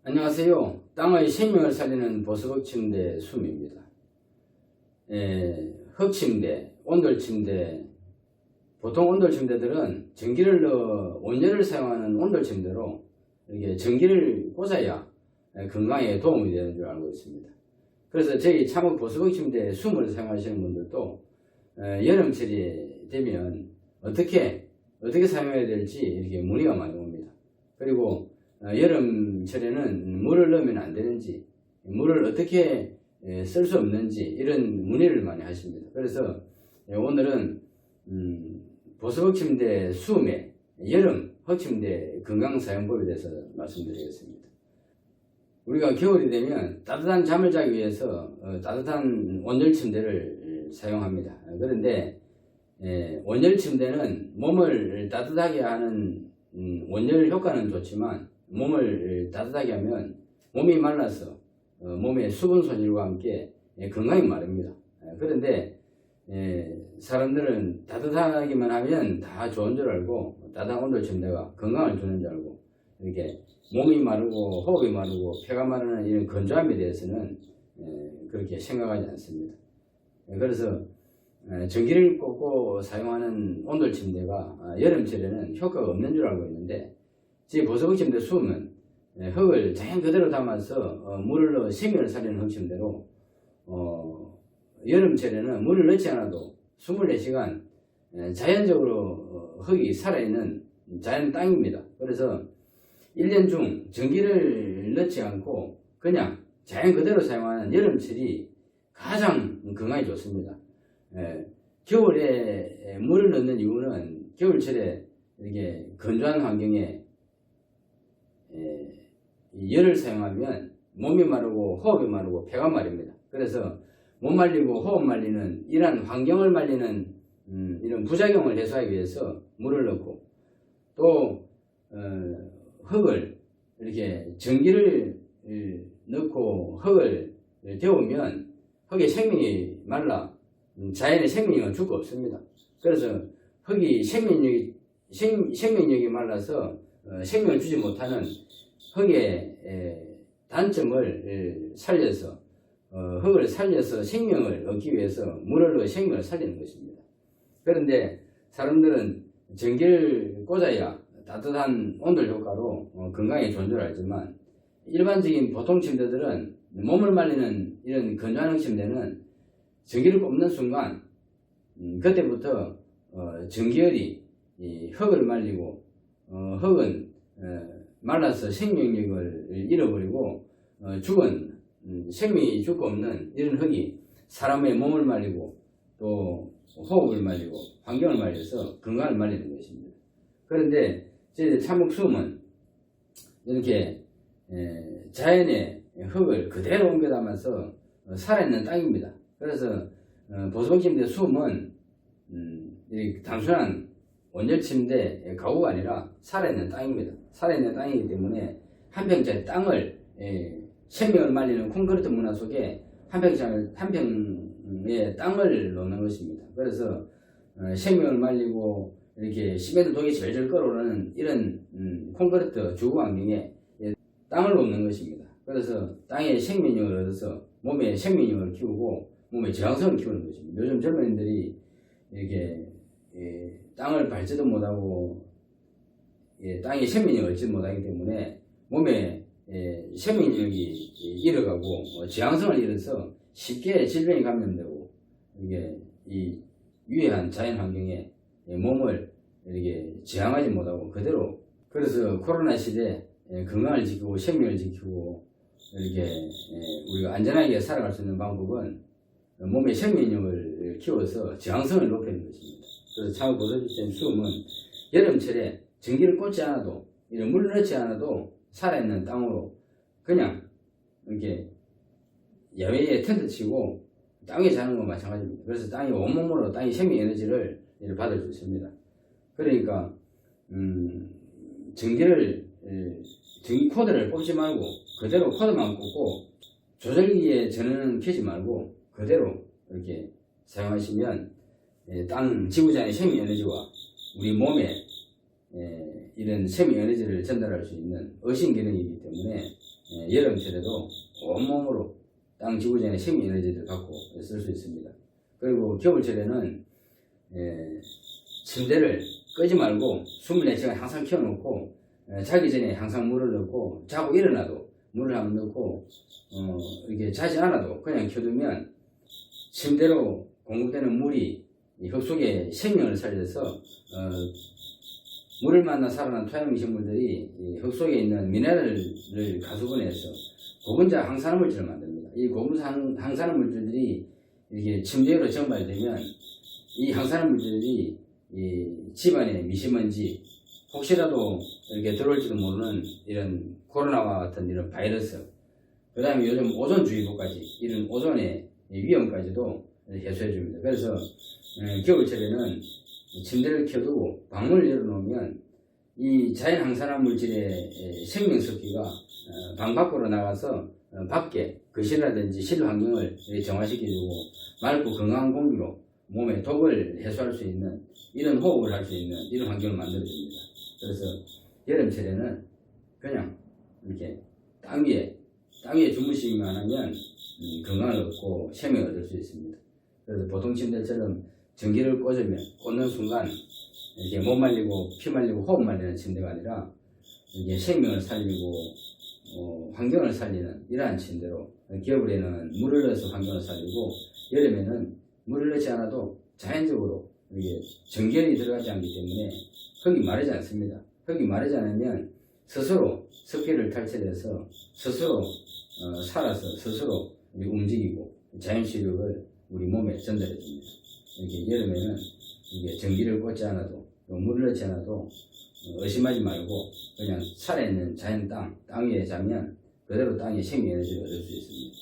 안녕하세요. 땅의 생명을 살리는 보석침대 숨입니다. 흙침대, 온돌침대, 보통 온돌침대들은 전기를 넣어 원열을 사용하는 온돌침대로 이렇게 전기를 꽂아야 건강에 도움이 되는 줄 알고 있습니다. 그래서 저희 참혹 보석침대 숨을 사용하시는 분들도 여름철이 되면 어떻게 사용해야 될지 이렇게 문의가 많이 옵니다. 그리고 여름철에는 물을 넣으면 안 되는지, 물을 어떻게 쓸 수 없는지 이런 문의를 많이 하십니다. 그래서 오늘은 보석침대 수음의 여름 흙침대 건강사용법에 대해서 말씀드리겠습니다. 우리가 겨울이 되면 따뜻한 잠을 자기 위해서 따뜻한 온열침대를 사용합니다. 그런데 온열침대는 몸을 따뜻하게 하는 온열 효과는 좋지만 몸을 따뜻하게 하면 몸이 말라서 몸의 수분 손실과 함께 건강이 마릅니다. 그런데 사람들은 따뜻하기만 하면 다 좋은 줄 알고 따뜻한 온돌침대가 건강을 주는 줄 알고 이렇게 몸이 마르고 호흡이 마르고 폐가 마르는 이런 건조함에 대해서는 그렇게 생각하지 않습니다. 그래서 전기를 꽂고 사용하는 온돌침대가 여름철에는 효과가 없는 줄 알고 있는데 제 보석침대 수음은 흙을 자연 그대로 담아서 물을 넣어 생명을 살리는 흙침대로 여름철에는 물을 넣지 않아도 24시간 자연적으로 흙이 살아있는 자연 땅입니다. 그래서 1년 중 전기를 넣지 않고 그냥 자연 그대로 사용하는 여름철이 가장 건강에 좋습니다. 겨울에 물을 넣는 이유는 겨울철에 이렇게 건조한 환경에 열을 사용하면 몸이 마르고 호흡이 마르고 폐가 마릅니다. 그래서 몸 말리고 호흡 말리는 이러한 환경을 말리는 이런 부작용을 해소하기 위해서 물을 넣고 또 흙을 이렇게 전기를 넣고 흙을 데우면 흙의 생명이 말라 자연의 생명력은 줄 거 없습니다. 그래서 흙이 생명력이 말라서 생명을 주지 못하는 흙의 단점을 살려서 흙을 살려서 생명을 얻기 위해서 물을 넣어 생명을 살리는 것입니다. 그런데 사람들은 전기를 꽂아야 따뜻한 온돌 효과로 건강에 좋은 줄 알지만 일반적인 보통 침대들은 몸을 말리는 이런 건조한 침대는 전기를 꼽는 순간 그때부터 전기열이 흙을 말리고 흙은 말라서 생명력을 잃어버리고 죽은 생명이 죽고 없는 이런 흙이 사람의 몸을 말리고 또 호흡을 말리고 환경을 말려서 건강을 말리는 것입니다. 그런데 저희들 참목수음은 이렇게 자연의 흙을 그대로 옮겨 담아서 살아있는 땅입니다. 그래서 보석침대 수음은 단순한 온열침대 가구가 아니라 살아있는 땅입니다. 살아있는 땅이기 때문에 한 평짜리 땅을 생명을 말리는 콘크리트 문화 속에 한 평의 땅을 놓는 것입니다. 그래서 생명을 말리고 이렇게 시멘트 독이 절절 끓어오르는 이런 콘크리트 주거 환경에 땅을 놓는 것입니다. 그래서 땅에 생명력을 얻어서 몸에 생명력을 키우고 몸의 저항성을 키우는 것입니다. 요즘 젊은이들이 이렇게 땅을 밟지도 못하고 땅에 생명력을 얻지 못하기 때문에 몸에 생명력이 잃어가고 저항성을 잃어서 쉽게 질병이 감염되고 이게 이 유해한 자연 환경에 몸을 이렇게 저항하지 못하고 그대로 그래서 코로나 시대 건강을 지키고 생명을 지키고 이렇게 우리가 안전하게 살아갈 수 있는 방법은 몸의 생명력을 키워서 저항성을 높이는 것입니다. 그래서 참혹 보석침대 수음은 여름철에 전기를 꽂지 않아도 이런 물을 넣지 않아도 살아있는 땅으로 그냥 이렇게 야외에 텐트 치고 땅에 자는 건 마찬가지입니다. 그래서 땅이 온몸으로 땅이 생명 에너지를 받을 수 있습니다. 그러니까 전기 코드를 꼽지 말고 그대로 코드만 꼽고 조절기에 전원은 켜지 말고 그대로 이렇게 사용하시면 땅 지구자의 생명 에너지와 우리 몸에 이런 생명 에너지를 전달할 수 있는 어신 기능이기 때문에 여름철에도 온몸으로 땅 지구전의 생명 에너지를 갖고 쓸 수 있습니다. 그리고 겨울철에는 침대를 끄지 말고 24시간 항상 켜놓고 자기 전에 항상 물을 넣고 자고 일어나도 물을 한번 넣고 이렇게 자지 않아도 그냥 켜두면 침대로 공급되는 물이 이 흙 속에 생명을 살려서 물을 만나 살아난 토양 미생물들이 이 흙 속에 있는 미네랄을 가수분해해서 고분자 항산화 물질을 만듭니다. 이 고분자 항산화 물질들이 이렇게 침대로 증발되면 이 항산화 물질이 이 집안의 미세먼지 혹시라도 이렇게 들어올지도 모르는 이런 코로나와 같은 이런 바이러스, 그 다음에 요즘 오존주의보까지 이런 오존의 위험까지도 해소해 줍니다. 그래서 겨울철에는 침대를 켜두고 방문을 열어놓으면 이 자연 항산화 물질의 생명습기가 방 밖으로 나가서 밖에 거실이라든지 실 환경을 정화시켜주고 맑고 건강한 공기로 몸의 독을 해소할 수 있는 이런 호흡을 할 수 있는 이런 환경을 만들어줍니다. 그래서 여름철에는 그냥 이렇게 땅 위에 주무시기만 하면 건강을 얻고 생명을 얻을 수 있습니다. 그래서 보통 침대처럼 전기를 꽂는 순간 이렇게 못 말리고 피 말리고 호흡 말리는 침대가 아니라 이게 생명을 살리고 환경을 살리는 이러한 침대로 겨울에는 물을 넣어서 환경을 살리고 여름에는 물을 넣지 않아도 자연적으로 이게 전기열이 들어가지 않기 때문에 흙이 마르지 않습니다. 흙이 마르지 않으면 스스로 습기를 탈출해서 스스로 살아서 스스로 움직이고 자연시력을 우리 몸에 전달해 줍니다. 이렇게 여름에는 이게 전기를 꽂지 않아도 물을 넣지 않아도 의심하지 말고 그냥 살아있는 자연 땅 위에 자면 그대로 땅에 생명 에너지를 얻을 수 있습니다.